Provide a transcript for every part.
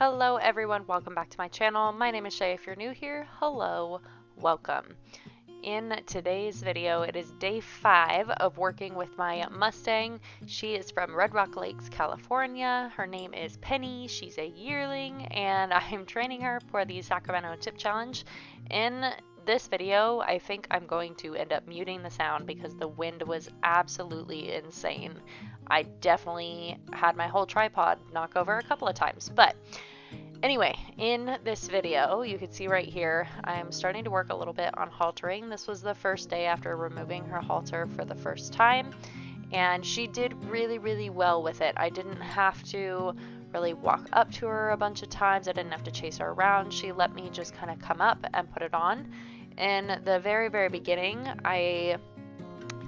Hello everyone, welcome back to my channel. My name is Shay. If you're new here, hello, welcome. In today's video, it is day 5 of working with my Mustang. She is from Red Rock Lakes, California. Her name is Penny. She's a yearling and I'm training her for the Sacramento Tip Challenge. In this video, I think I'm going to end up muting the sound because the wind was absolutely insane. I definitely had my whole tripod knock over a couple of times, but anyway, in this video, you can see right here, I'm starting to work a little bit on haltering. This was the first day after removing her halter for the first time, and she did really well with it. I didn't have to really walk up to her a bunch of times. I didn't have to chase her around. She let me just kind of come up and put it on. In the very beginning, I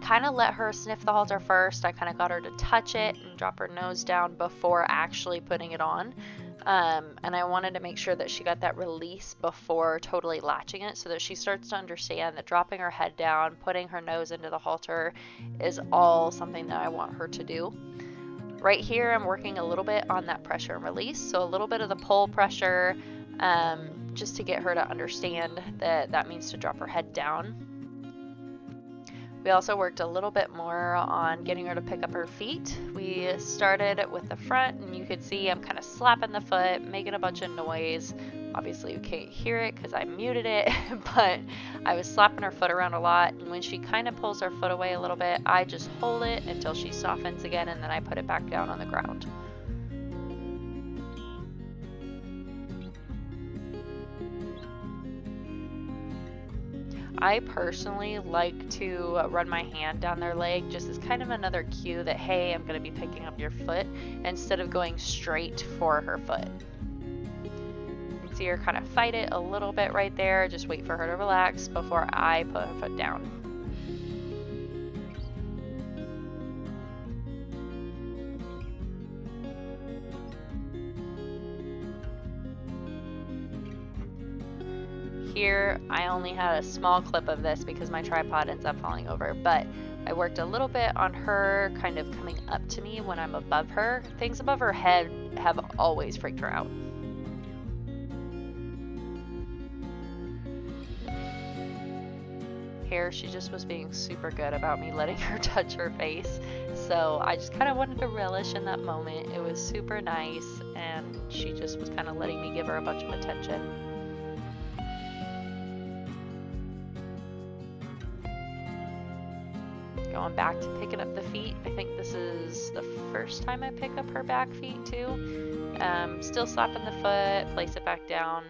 kind of let her sniff the halter first. I kind of got her to touch it and drop her nose down before actually putting it on. And I wanted to make sure that she got that release before totally latching it, so that she starts to understand that dropping her head down, putting her nose into the halter is all something that I want her to do. Right here, I'm working a little bit on that pressure and release, so a little bit of the pull pressure, just to get her to understand that that means to drop her head down. We also worked a little bit more on getting her to pick up her feet. We started with the front, and you could see I'm kind of slapping the foot, making a bunch of noise. Obviously you can't hear it because I muted it, but I was slapping her foot around a lot, and when she kind of pulls her foot away a little bit, I just hold it until she softens again, and then I put it back down on the ground. I personally like to run my hand down their leg just as kind of another cue that, hey, I'm going to be picking up your foot, instead of going straight for her foot. You can see her kind of fight it a little bit right there. Just wait for her to relax before I put her foot down. Here, I only had a small clip of this because my tripod ends up falling over, but I worked a little bit on her kind of coming up to me when I'm above her. Things above her head have always freaked her out. Here, she just was being super good about me letting her touch her face, so I just kind of wanted to relish in that moment. It was super nice, and she just was kind of letting me give her a bunch of attention. Going back to picking up the feet. I think this is the first time I pick up her back feet too. Still slapping the foot, place it back down.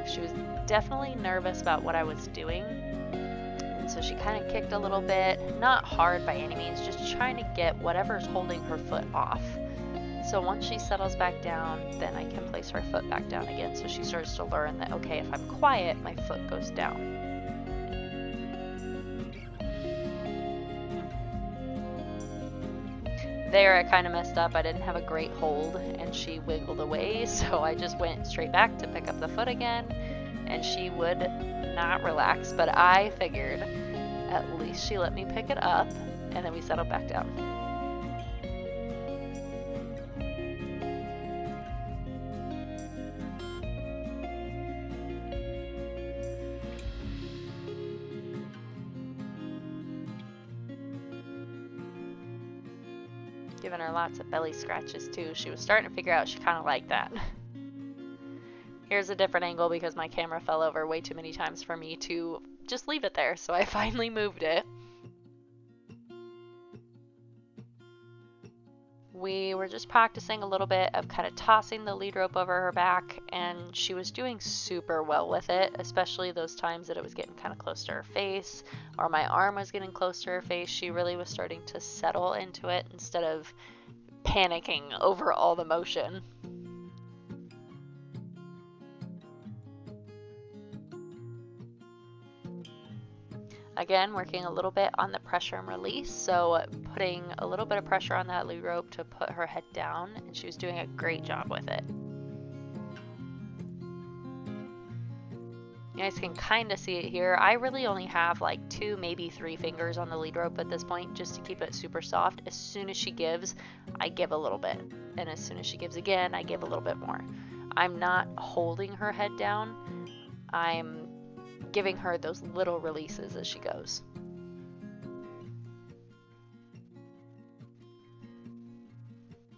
She was definitely nervous about what I was doing, and so she kind of kicked a little bit, not hard by any means, just trying to get whatever's holding her foot off. So once she settles back down, then I can place her foot back down again, so she starts to learn that, okay, if I'm quiet, my foot goes down. There I kind of messed up. I didn't have a great hold, and she wiggled away, so I just went straight back to pick up the foot again, and she would not relax, but I figured at least she let me pick it up, and then we settled back down. Giving her lots of belly scratches too. She was starting to figure out she kind of liked that. Here's a different angle because my camera fell over way too many times for me to just leave it there, so I finally moved it. We were just practicing a little bit of kind of tossing the lead rope over her back, and she was doing super well with it, especially those times that it was getting kind of close to her face or my arm was getting close to her face. She really was starting to settle into it instead of panicking over all the motion. Again, working a little bit on the pressure and release, so putting a little bit of pressure on that lead rope to put her head down, and she was doing a great job with it. You guys can kind of see it here. I really only have like 2, maybe 3 fingers on the lead rope at this point, just to keep it super soft. As soon as she gives, I give a little bit. And as soon as she gives again, I give a little bit more. I'm not holding her head down. I'm giving her those little releases as she goes.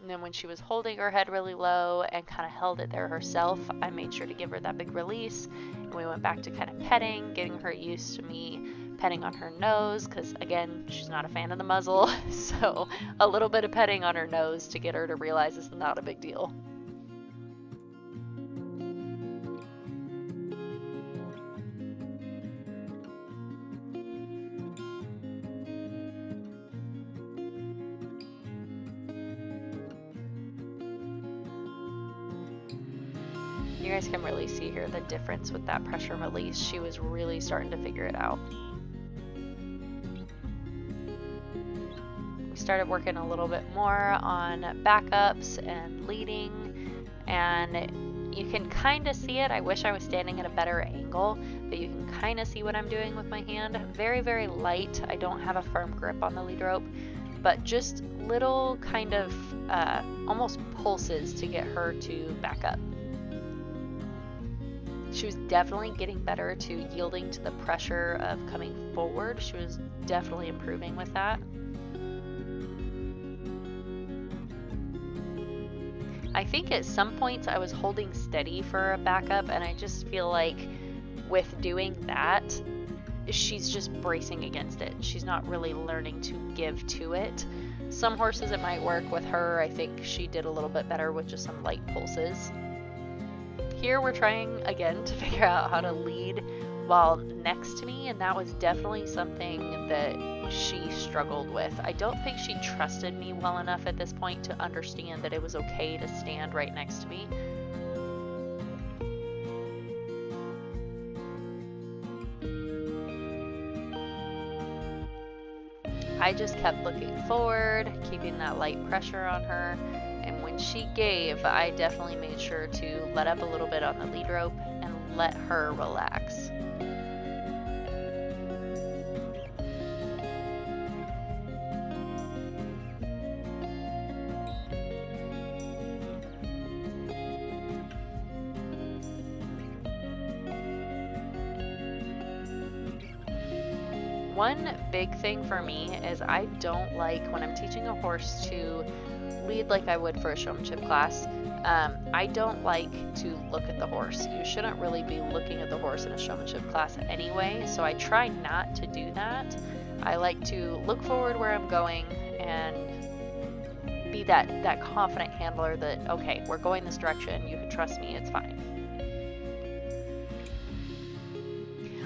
And then when she was holding her head really low and kind of held it there herself, I made sure to give her that big release. And we went back to kind of petting, getting her used to me petting on her nose, because again, she's not a fan of the muzzle. So a little bit of petting on her nose to get her to realize it's not a big deal. You guys can really see here the difference with that pressure release. She was really starting to figure it out. We started working a little bit more on backups and leading, and you can kind of see it. I wish I was standing at a better angle, but you can kind of see what I'm doing with my hand. Very, very light. I don't have a firm grip on the lead rope, but just little kind of almost pulses to get her to back up. She was definitely getting better to yielding to the pressure of coming forward. She was definitely improving with that. I think at some points I was holding steady for a backup, and I just feel like with doing that, she's just bracing against it. She's not really learning to give to it. Some horses it might work. With her, I think she did a little bit better with just some light pulses. Here we're trying again to figure out how to lead while next to me, and that was definitely something that she struggled with. I don't think she trusted me well enough at this point to understand that it was okay to stand right next to me. I just kept looking forward, keeping that light pressure on her. And when she gave, I definitely made sure to let up a little bit on the lead rope and let her relax. One big thing for me is I don't like when I'm teaching a horse to lead like I would for a showmanship class. I don't like to look at the horse. You shouldn't really be looking at the horse in a showmanship class anyway, so I try not to do that. I like to look forward where I'm going and be that confident handler that, okay, we're going this direction, you can trust me, it's fine.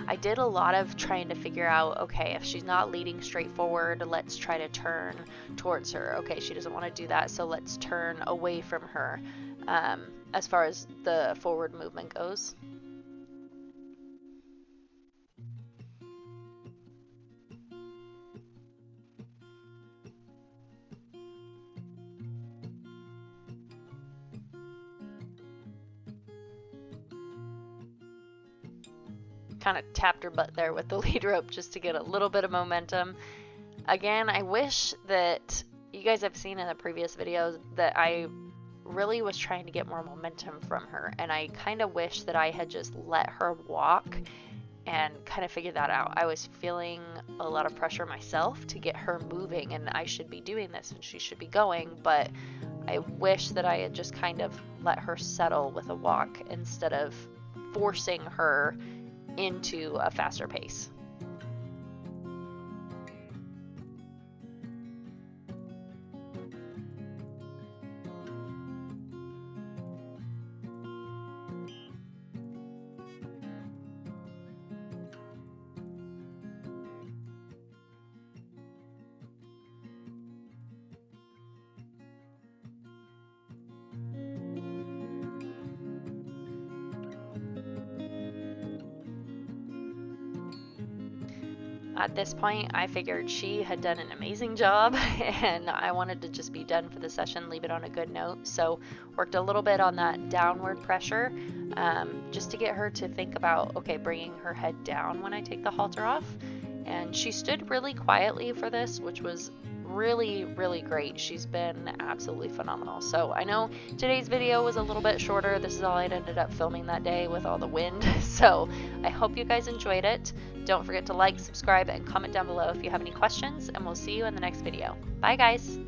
I did a lot of trying to figure out, okay, if she's not leading straight forward, let's try to turn towards her. Okay, she doesn't want to do that, so let's turn away from her as far as the forward movement goes. Kind of tapped her butt there with the lead rope just to get a little bit of momentum. Again, I wish that you guys have seen in the previous videos that I really was trying to get more momentum from her, and I kind of wish that I had just let her walk and kind of figured that out. I was feeling a lot of pressure myself to get her moving, and I should be doing this and she should be going, but I wish that I had just kind of let her settle with a walk instead of forcing her into a faster pace. At this point, I figured she had done an amazing job and I wanted to just be done for the session, leave it on a good note. So worked a little bit on that downward pressure just to get her to think about, okay, bringing her head down when I take the halter off. And she stood really quietly for this, which was really, really great. She's been absolutely phenomenal. So I know today's video was a little bit shorter. This is all I'd ended up filming that day with all the wind. So I hope you guys enjoyed it. Don't forget to like, subscribe, and comment down below if you have any questions, and we'll see you in the next video. Bye, guys.